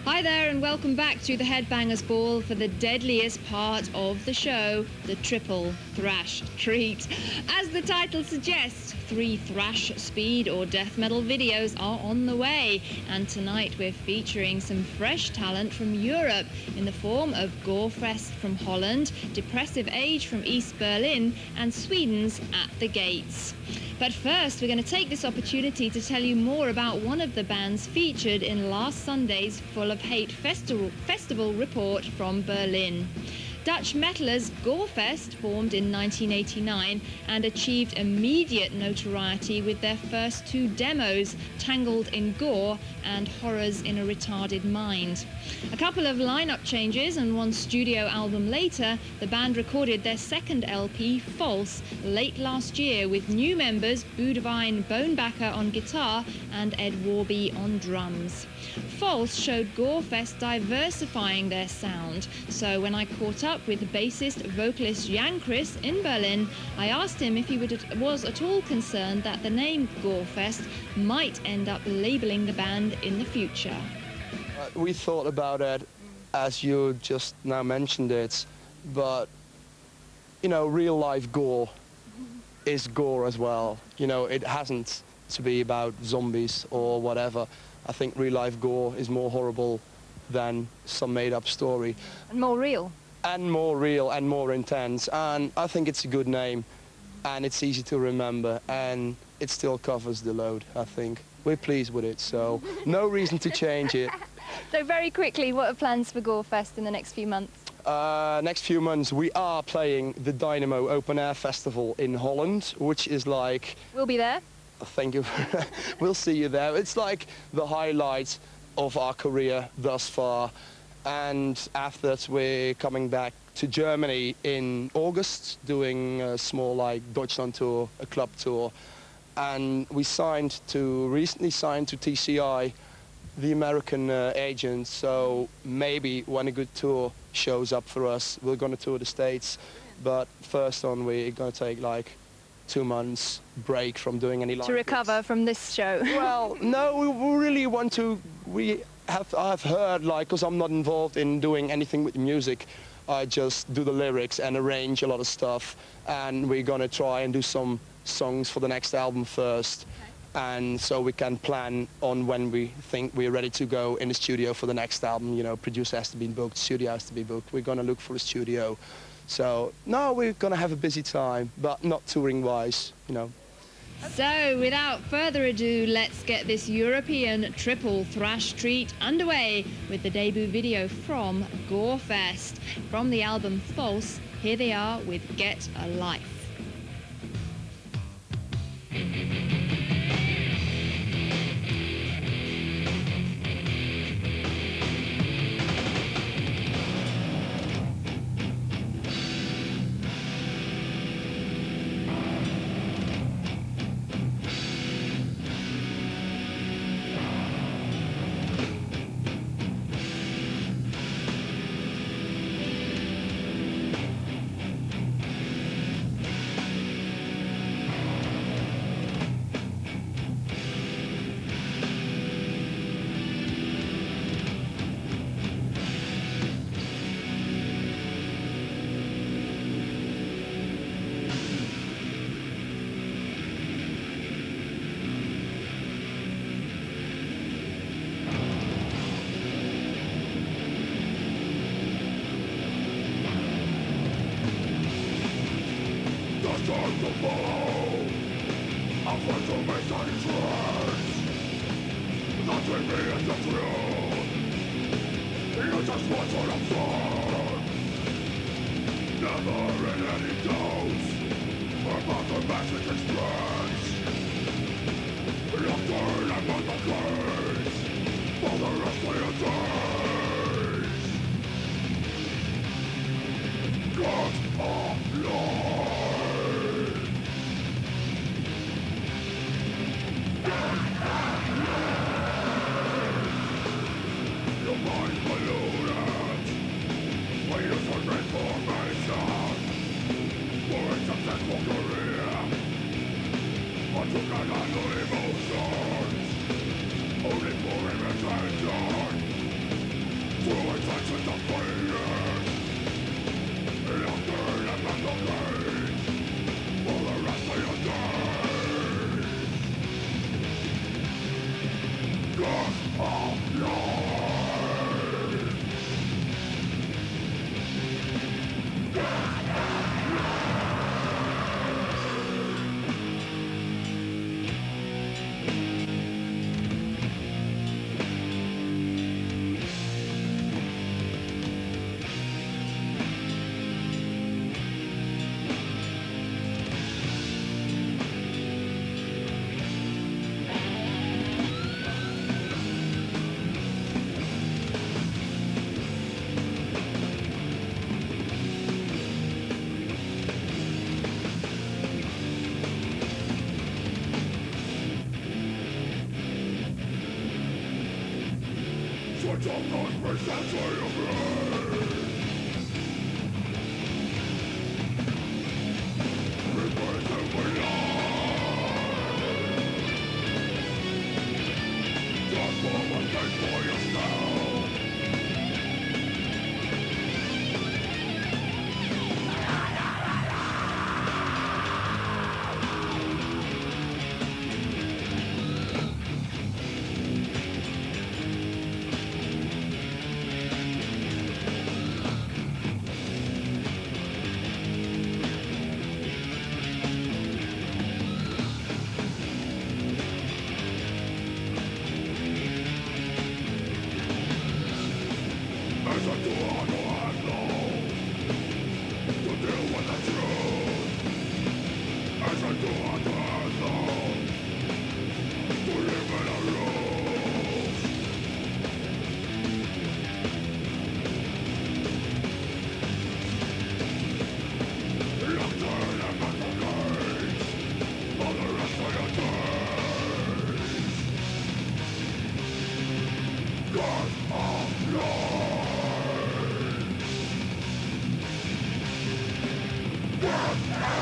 Hi there and welcome back to the Headbangers Ball for the deadliest part of the show, the triple thrash treat. As the title suggests, 3 thrash, speed or death metal videos are on the way, and tonight we're featuring some fresh talent from Europe in the form of GOREFEST from Holland, Depressive Age from East Berlin and Sweden's At the Gates. But first, we're going to take this opportunity to tell you more about one of the bands featured in last Sunday's Full of Hate festival report from Berlin. Dutch metalers GOREFEST formed in 1989 and achieved immediate notoriety with their first 2 demos, Tangled in Gore and Horrors in a Retarded Mind. A couple of lineup changes and 1 studio album later, the band recorded their second LP, False, late last year with new members Boudewijn Boonbakker on guitar and Ed Warby on drums. False showed GOREFEST diversifying their sound, so when I caught up with bassist vocalist Jan Chris in Berlin, I asked him if he was at all concerned that the name GOREFEST might end up labelling the band in the future. We thought about it as you just now mentioned it, but you know, real life gore is gore as well. You know, it hasn't to be about zombies or whatever. I think real life gore is more horrible than some made up story. And more real. And more real and more intense, and I think it's a good name and it's easy to remember and it still covers the load, I think. We're pleased with it, so no reason to change it. So very quickly, what are plans for GOREFEST in the next few months? Next few months we are playing the Dynamo Open Air Festival in Holland, which is like... We'll be there. Thank you. We'll see you there. It's like the highlight of our career thus far. And after that, we're coming back to Germany in August, doing a small like Deutschland tour, a club tour. And we recently signed to TCI, the American agent. So maybe when a good tour shows up for us, we're going to tour the States. But first on, we're going to take like 2 months break from doing any live to recover gigs. from this show. Well, no, we really want to. I've heard, like, because I'm not involved in doing anything with music, I just do the lyrics and arrange a lot of stuff, and we're gonna try and do some songs for the next album first, and so we can plan on when we think we're ready to go in the studio for the next album. You know, producer has to be booked, studio has to be booked. We're gonna look for a studio. So, no, we're gonna have a busy time, but not touring-wise, you know. So, without further ado, let's get this European triple thrash treat underway with the debut video from GOREFEST. From the album False, here they are with Get a Life. What?